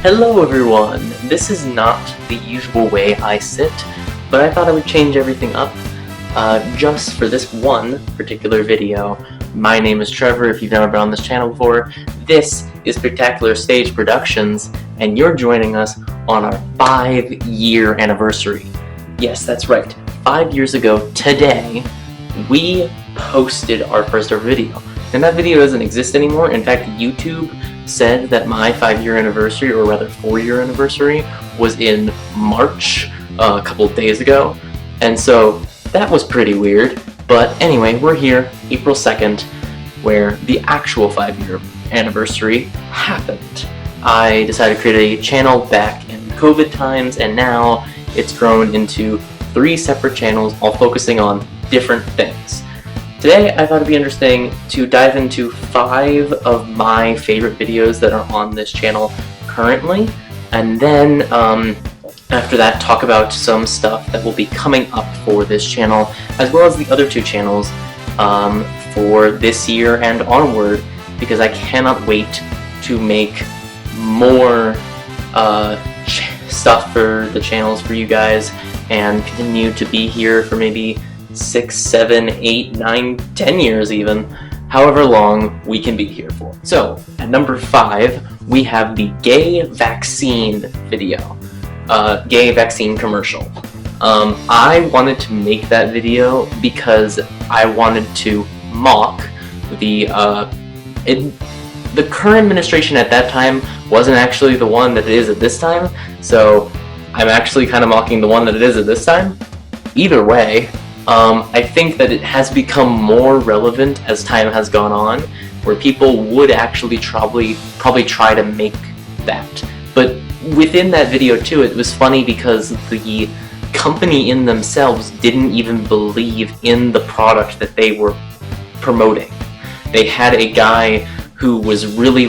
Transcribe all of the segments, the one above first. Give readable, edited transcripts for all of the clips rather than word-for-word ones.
Hello everyone! This is not the usual way I sit, but I thought I would change everything up just for this one particular video. My name is Trevor, if you've never been on this channel before. This is Spectacular Stage Productions, and you're joining us on our 5-year anniversary. Yes, that's right. 5 years ago today, we posted our first ever video. And that video doesn't exist anymore. In fact, YouTube said that my 5-year anniversary, or rather 4-year anniversary, was in March a couple of days ago. And so that was pretty weird. But anyway, we're here, April 2nd, where the actual 5-year anniversary happened. I decided to create a channel back in COVID times, and now it's grown into 3 separate channels, all focusing on different things. Today, I thought it'd be interesting to dive into 5 of my favorite videos that are on this channel currently, and then after that, talk about some stuff that will be coming up for this channel, as well as the other 2 channels for this year and onward, because I cannot wait to make more stuff for the channels for you guys, and continue to be here for maybe 6, 7, 8, 9, 10 years even, however long we can be here for. So, at number 5, we have the gay vaccine video, gay vaccine commercial. I wanted to make that video because I wanted to mock the current administration at that time wasn't actually the one that it is at this time, so I'm actually kind of mocking the one that it is at this time. Either way, I think that it has become more relevant as time has gone on, where people would actually probably try to make that. But within that video too, it was funny because the company in themselves didn't even believe in the product that they were promoting. They had a guy who was really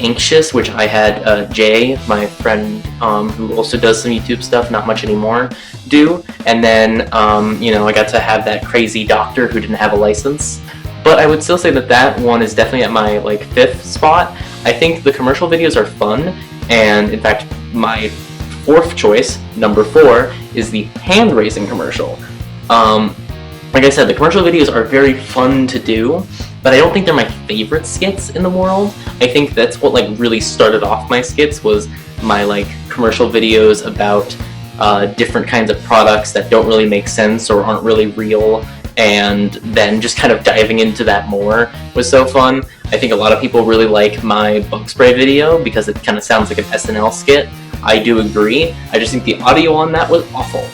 anxious, which I had Jay, my friend who also does some YouTube stuff, not much anymore, do, and then I got to have that crazy doctor who didn't have a license. But I would still say that that one is definitely at my 5th spot. I think the commercial videos are fun, and in fact my 4th choice, number 4, is the hand raising commercial. Like I said, the commercial videos are very fun to do, but I don't think they're my favorite skits in the world. I think that's what really started off my skits, was my commercial videos about different kinds of products that don't really make sense or aren't really real, and then just kind of diving into that more was so fun. I think a lot of people really like my bug spray video because it kind of sounds like an SNL skit. I do agree. I just think the audio on that was awful.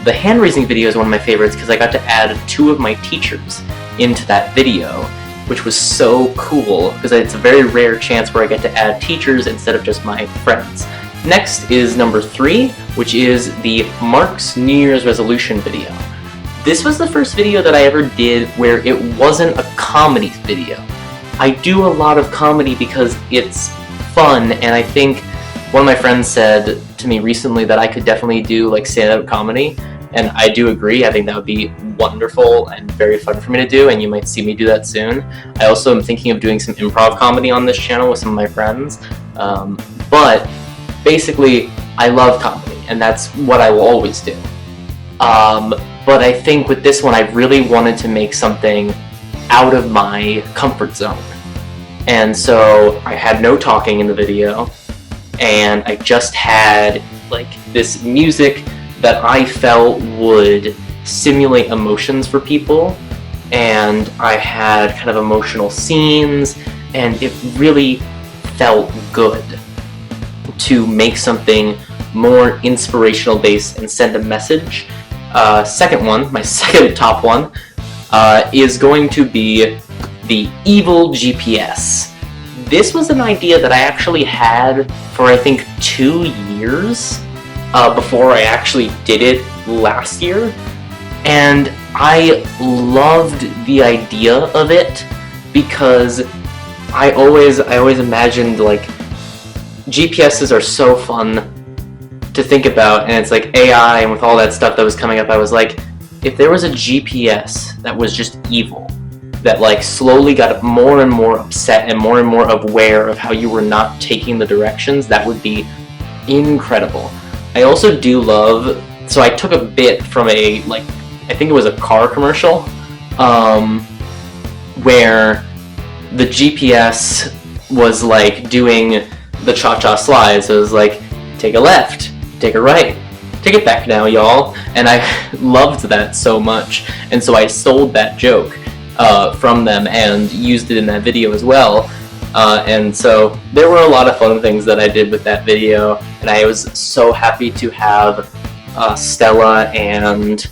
The hand raising video is one of my favorites because I got to add 2 of my teachers into that video, which was so cool because it's a very rare chance where I get to add teachers instead of just my friends. Next is number 3, which is the Mark's New Year's resolution video. This was the first video that I ever did where it wasn't a comedy video. I do a lot of comedy because it's fun, and I think one of my friends said to me recently that I could definitely do stand-up comedy, and I do agree. I think that would be wonderful and very fun for me to do, and you might see me do that soon. I also am thinking of doing some improv comedy on this channel with some of my friends, but basically I love comedy, and that's what I will always do. But I think with this one I really wanted to make something out of my comfort zone, and so I had no talking in the video, and I just had this music that I felt would simulate emotions for people, and I had kind of emotional scenes, and it really felt good to make something more inspirational based and send a message. Second one, my second top one, is going to be the evil GPS. This was an idea that I actually had for I think 2 years before I actually did it last year, and I loved the idea of it because I always imagined GPSs are so fun to think about, and it's AI, and with all that stuff that was coming up, I was like, if there was a GPS that was just evil, that like slowly got more and more upset and more aware of how you were not taking the directions, that would be incredible. I also do love, so I took a bit from a, like, I think it was a car commercial, where the GPS was like doing the cha-cha slide. So it was like, take a left, take a right, take it back now, y'all. And I loved that so much, and so I stole that joke from them and used it in that video as well. And so there were a lot of fun things that I did with that video, and I was so happy to have Stella and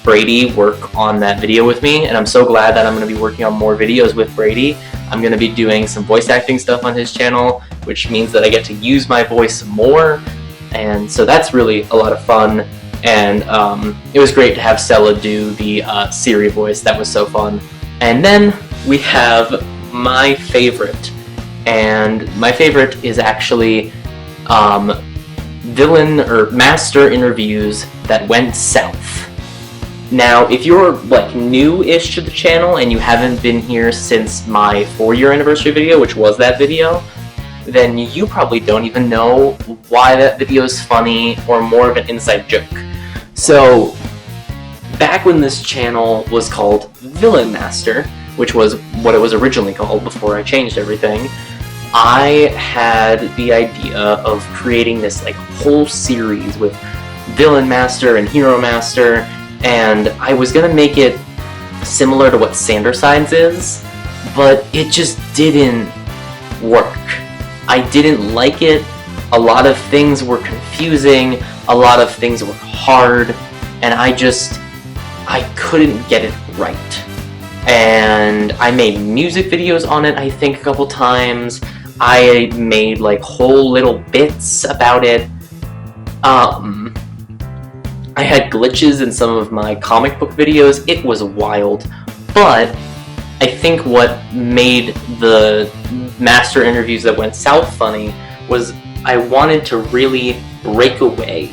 Brady work on that video with me, and I'm so glad that I'm going to be working on more videos with Brady. I'm going to be doing some voice acting stuff on his channel, which means that I get to use my voice more, and so that's really a lot of fun. And it was great to have Stella do the Siri voice. That was so fun. And then we have my favorite, and my favorite is actually villain or master interviews that went south. Now, if you're like new-ish to the channel and you haven't been here since my 4-year anniversary video, which was that video, then you probably don't even know why that video is funny or more of an inside joke. So, back when this channel was called Villain Master, which was what it was originally called before I changed everything, I had the idea of creating this like whole series with Villain Master and Hero Master, and I was gonna make it similar to what Sandersides is, but it just didn't work. I didn't like it. A lot of things were confusing, a lot of things were hard, and I couldn't get it right. And I made music videos on it, I think, a couple times. I made like whole little bits about it. I had glitches in some of my comic book videos. It was wild, but I think what made the master interviews that went south funny was I wanted to really break away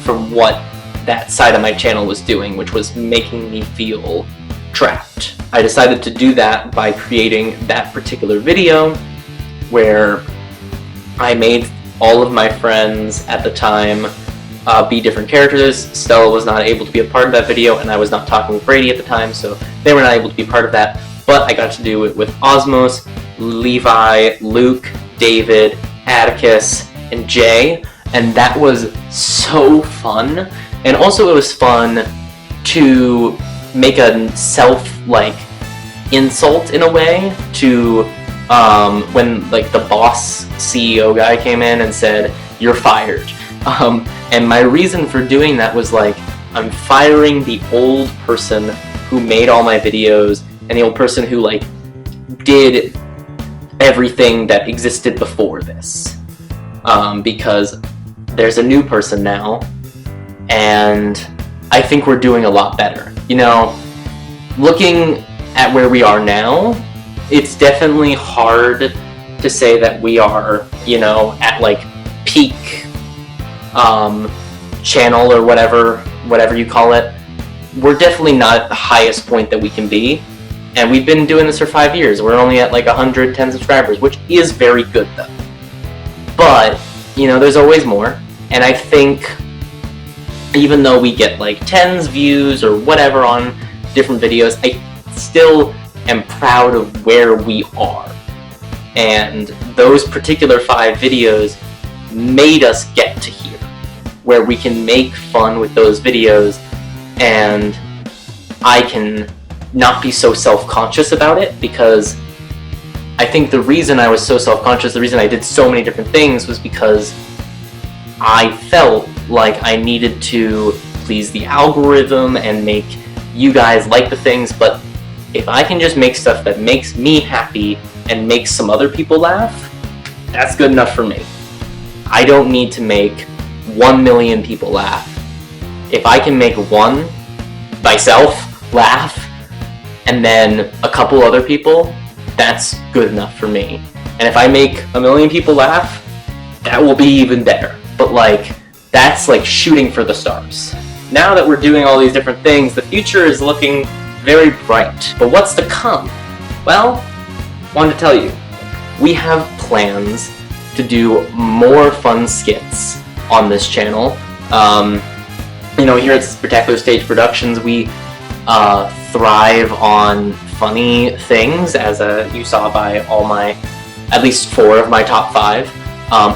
from what that side of my channel was doing, which was making me feel trapped. I decided to do that by creating that particular video where I made all of my friends at the time be different characters. Stella was not able to be a part of that video, and I was not talking with Brady at the time, so they were not able to be part of that, but I got to do it with Osmos, Levi, Luke, David, Atticus, and Jay, and that was so fun. And also it was fun to make a insult in a way to when like the boss CEO guy came in and said, "You're fired." And my reason for doing that was like, I'm firing the old person who made all my videos and the old person who like did everything that existed before this, because there's a new person now, and I think we're doing a lot better. You know, looking at where we are now, it's definitely hard to say that we are, you know, at like peak channel or whatever you call it. We're definitely not at the highest point that we can be, and we've been doing this for 5 years. We're only at like 110 subscribers, which is very good though. But, you know, there's always more, and I think even though we get like 10s views or whatever on different videos, I still am proud of where we are. And those particular 5 videos made us get to here, where we can make fun with those videos, and I can not be so self-conscious about it, because I think the reason I was so self-conscious, the reason I did so many different things, was because I felt like I needed to please the algorithm and make you guys like the things. But if I can just make stuff that makes me happy and makes some other people laugh, that's good enough for me. I don't need to make 1 million people laugh. If I can make one, myself, laugh, and then a couple other people, that's good enough for me. And if I make 1 million people laugh, that will be even better. But like, that's like shooting for the stars. Now that we're doing all these different things, the future is looking very bright. But what's to come? Well, wanted to tell you, we have plans to do more fun skits on this channel. You know, here at Spectacular Stage Productions, we thrive on funny things, as you saw by at least 4 of my top 5.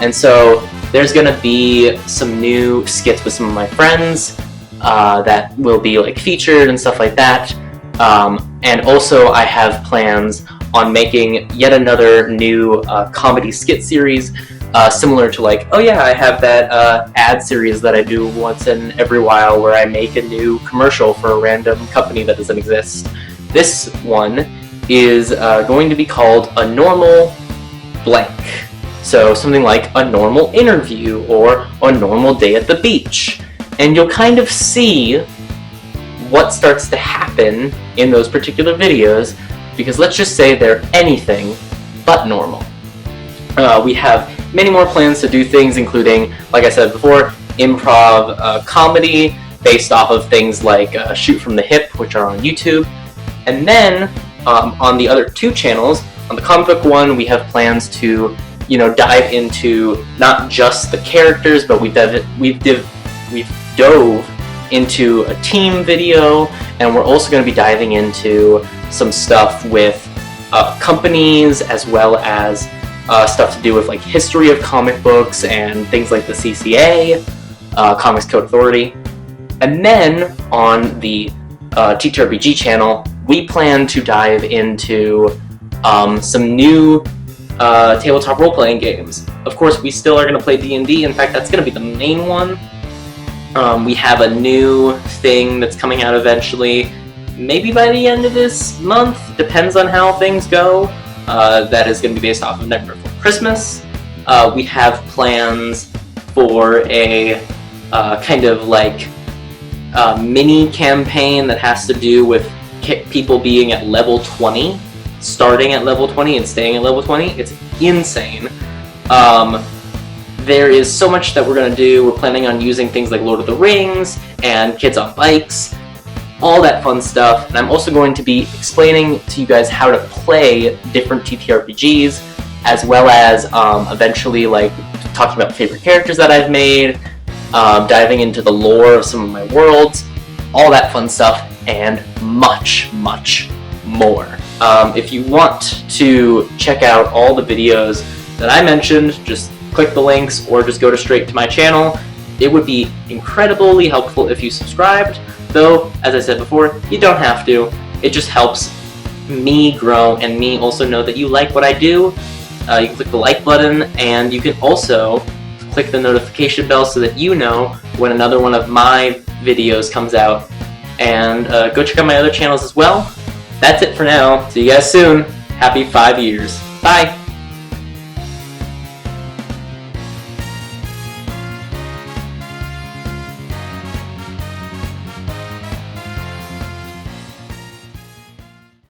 And so there's gonna be some new skits with some of my friends that will be like featured and stuff like that. And also I have plans on making yet another new comedy skit series, similar to like, oh yeah, I have that ad series that I do once in every while where I make a new commercial for a random company that doesn't exist. This one is going to be called A Normal Blank. So something like a normal interview or a normal day at the beach. And you'll kind of see what starts to happen in those particular videos, because let's just say they're anything but normal. We have many more plans to do things, including, like I said before, improv comedy based off of things like Shoot from the Hip, which are on YouTube. And then on the other 2 channels, on the comic book one, we have plans to, you know, dive into not just the characters, but we've dove into a team video, and we're also going to be diving into some stuff with companies, as well as stuff to do with like history of comic books and things like the CCA, Comics Code Authority. And then on the TTRPG channel, we plan to dive into some new tabletop role-playing games. Of course, we still are going to play D&D. In fact, that's going to be the main one. We have a new thing that's coming out eventually, maybe by the end of this month, depends on how things go. That is going to be based off of Nightmare Before Christmas. We have plans for a kind of like mini campaign that has to do with people being at level 20, starting at level 20 and staying at level 20. It's insane. There is so much that we're going to do. We're planning on using things like Lord of the Rings and Kids on Bikes, all that fun stuff. And I'm also going to be explaining to you guys how to play different TTRPGs, as well as eventually like talking about favorite characters that I've made, diving into the lore of some of my worlds, all that fun stuff, and much, much more. If you want to check out all the videos that I mentioned, just click the links or just go straight to my channel. It would be incredibly helpful if you subscribed, though, as I said before, you don't have to. It just helps me grow and me also know that you like what I do. You can click the like button, and you can also click the notification bell so that you know when another one of my videos comes out. And go check out my other channels as well. That's it for now. See you guys soon. Happy 5 years. Bye!